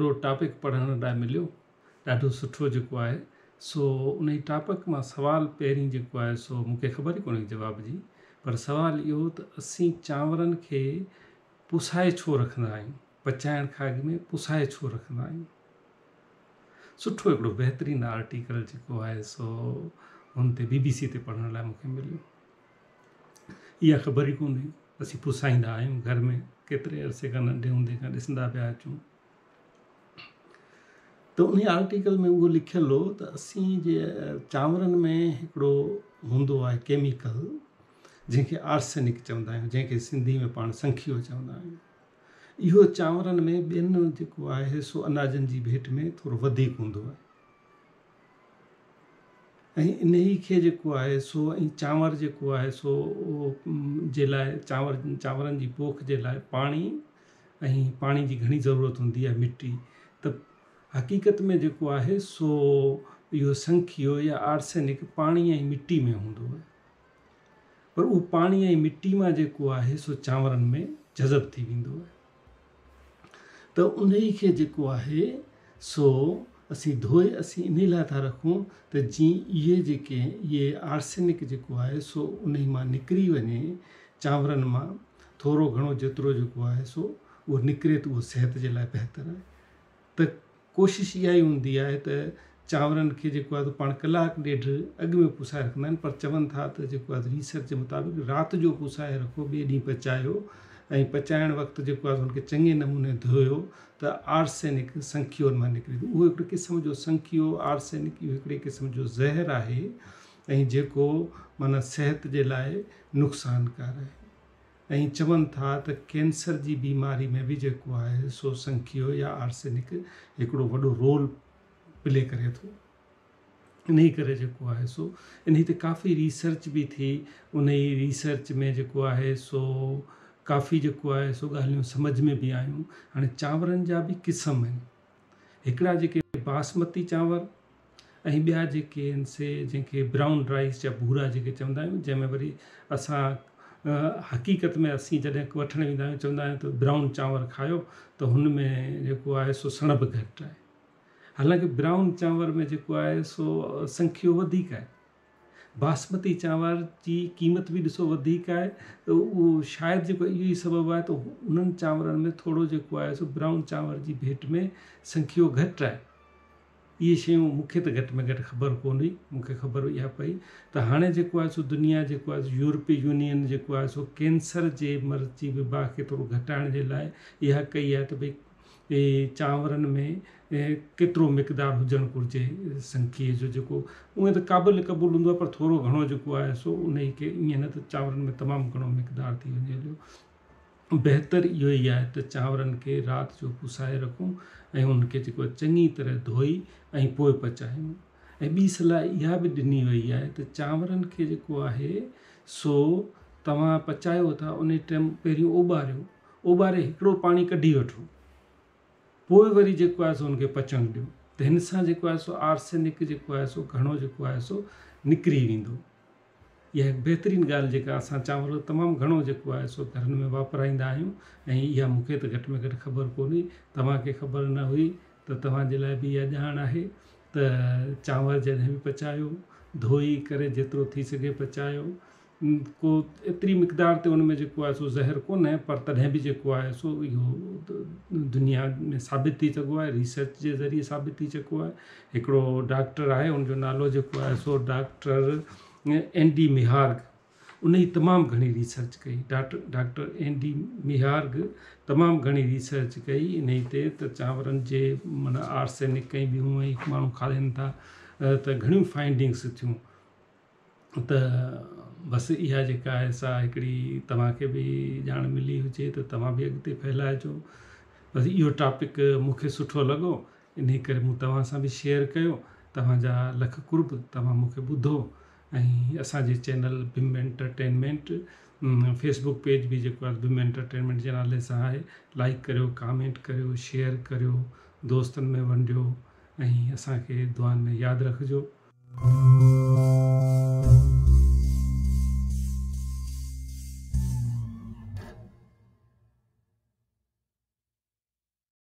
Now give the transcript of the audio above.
हिकिड़ो टॉपिक पढ़ण लाइ मिलियो ॾाढो सुठो जेको आहे सो उन टॉपिक मां सवाल पहिरीं जेको आहे सो मूंखे ख़बर ई कोन्हे जवाब जी, पर सवाल इहो त असीं चांवरनि खे पुसाए छो रखंदा आहियूं, पचाइण खां अॻु में पुसाए छो रखंदा आहियूं। सुठो हिकिड़ो बहितरीनु आर्टिकल जेको आहे सो हुन ते BBC ते पढ़ण लाइ मूंखे मिलियो। इहा ख़बर ई कोन्हे असीं पुसाईंदा आहियूं घर में, केतिरे अरसे खां नंढे हूंदे खां ॾिसंदा पिया अचूं। त उन आर्टिकल में उहो लिखियलु हो त असीं जे चांवरनि में हिकिड़ो हूंदो आहे केमिकल जंहिंखे आर्सेनिक चवंदा आहियूं, जंहिंखे सिंधी में पाण संखियो चवंदा आहियूं। इहो चांवरनि में ॿियनि जेको आहे सो अनाजनि जी भेट में थोरो वधीक हूंदो आहे ऐं इन ई खे जेको आहे सो ऐं चांवर जेको आहे सो जे लाइ चांवरनि जी पोख जे लाइ पाणी ऐं पाणी जी घणी ज़रूरत हूंदी आहे, मिट्टी। त हक़ीक़त में जेको आहे सो इहो संखियो या आर्सेनिक पाणी ऐं मिट्टी में हूंदो आहे, पर उहो पाणी ऐं मिट्टी मां जेको आहे सो चांवरनि में जज़ब थी वेंदो आहे। त उन ई खे जेको आहे सो असीं धोए असीं इन लाइ था रखूं त जीअं इहे आर्सेनिक जेको आहे सो उन मां निकिरी वञे, चांवरनि मां थोरो घणो जेतिरो जेको आहे सो उहो निकिरे त उहो सिहत जे लाइ बहितरु आहे। त कोशिशि इहा ई हूंदी आहे त चांवरनि खे जेको आहे पाण कलाकु ॾेढ अॻु में पुसाए रखंदा आहिनि, पर चवनि था त जेको आहे रिसर्च जे मुताबिक़ राति जो पुसाए रखो, ॿिए ॾींहुं पचायो ऐं पचाइण वक़्तु जेको आहे हुनखे चङे नमूने धोयो त आर्सेनिक संखियो मां निकिरे। उहो हिकिड़े क़िस्म जो संखियो आर्सेनिक इहो हिकिड़े क़िस्म जो ज़हर आहे ऐं जेको माना सिहत जे लाइ नुक़सानकार आहे। ऐं चवनि था त कैंसर जी बीमारी में बि जेको आहे सो संखियो या आर्सेनिक हिकिड़ो वॾो रोल प्ले करे थो। इन ई करे जेको आहे सो इन ते काफ़ी रिसर्च बि थी, उन ई रिसर्च में जेको आहे सो काफ़ी जेको आहे सो ॻाल्हियूं सम्झ में बि आयूं। हाणे चांवरनि जा बि क़िस्म आहिनि, हिकिड़ा जेके बासमती चांवर ऐं ॿिया जेके आहिनि से जंहिंखे ब्राउन राइस या भूरा जेके चवंदा आहियूं, जंहिंमें वरी असां हक़ीक़त में असीं जॾहिं वठणु वेंदा आहियूं चवंदा आहियूं त ब्राउन चांवर खायो त हुन में जेको आहे सो सणभ घटि आहे। हालांकि ब्राउन चांवर में जेको आहे सो संखियो वधीक आहे। बासमती चांवर जी क़ीमत बि ॾिसो वधीक आहे, त उहो शायदि जेको इहो ई सबबु आहे त उन्हनि चांवरनि में थोरो जेको आहे सो ब्राउन चांवर जी भेट में संखियो घटि आहे। इहे शयूं मूंखे त घटि में घटि ख़बर कोन हुई, मूंखे ख़बर इहा पई त हाणे जेको आहे सो दुनिया जेको आहे यूरोपीय यूनियन जेको आहे सो कैंसर जे मर्ज़ जी विबा खे थोरो घटाइण जे लाइ इहा कई आहे त भई चांवरनि में केतिरो मिक़दारु हुजणु घुरिजे संखीअ जो, जेको उहे त क़ाबिल क़बूल हूंदो आहे, पर थोरो घणो जेको आहे सो उन ई खे ईअं न त चांवरनि में तमामु घणो मिक़दारु थी वञे। बहितरु इहो ई आहे त चांवरनि खे राति जो पुसाए रखूं ऐं उनखे जेको चङी तरह धोई ऐं पोइ पचायूं। ऐं ॿी सलाह इहा बि ॾिनी वई आहे त चांवरनि खे जेको आहे सो तव्हां पचायो था उन टाइम पहिरियों ओॿारे हिकिड़ो पाणी कढी वठो, पोइ वरी जेको आहे सो हुनखे पचण ॾियो, त हिन सां जेको आहे सो आर्सेनिक जेको आहे सो घणो जेको आहे सो निकिरी वेंदो। इहा हिकु बहितरीनु ॻाल्हि जेका असां चांवर तमामु घणो जेको आहे सो घरनि में वापराईंदा आहियूं ऐं इहा मूंखे त घटि में घटि ख़बर कोन हुई, तव्हांखे ख़बर न हुई त तव्हांजे लाइ बि इहा ॼाण आहे त चांवर जॾहिं बि पचायो धोई करे जेतिरो थी सघे पचायो, को एतिरी मिक़दार ते उन में जेको आहे सो ज़हर कोन्हे, पर तॾहिं बि जेको आहे सो इहो दुनिया में साबित थी चुको आहे, रिसर्च जे ज़रिए साबित थी चुको आहे। हिकिड़ो डॉक्टर आहे, हुनजो नालो जेको आहे सो डॉक्टर एंडी मिहार्ग, उन ई तमामु घणी रिसर्च कई। डॉक्टर एंडी मिहार्ग तमामु घणी रिसर्च कई इन ई ते त चांवरनि जे माना आर्सेनिक ऐं ॿियूं ऐं माण्हू खाइनि था त घणियूं फाइंडिंग्स थियूं। त बसि इहा जेका आहे सा हिकिड़ी तव्हांखे बि ॼाण मिली हुजे त तव्हां बि अॻिते फैलाइजो। बसि इहो टॉपिक मूंखे सुठो लॻो, इन करे मूं तव्हां सां बि शेयर कयो। तव्हांजा लख कुर्ब, तव्हां मूंखे ॿुधो ऐं असांजे चैनल बिम एंटरटेनमेंट फेसबुक पेज बि जेको आहे बिम एंटरटेनमेंट जे नाले सां आहे, लाइक करियो, कमेंट करियो, शेयर करियो, दोस्तनि में वंडियो ऐं असांखे दुआनि में यादि रखिजो।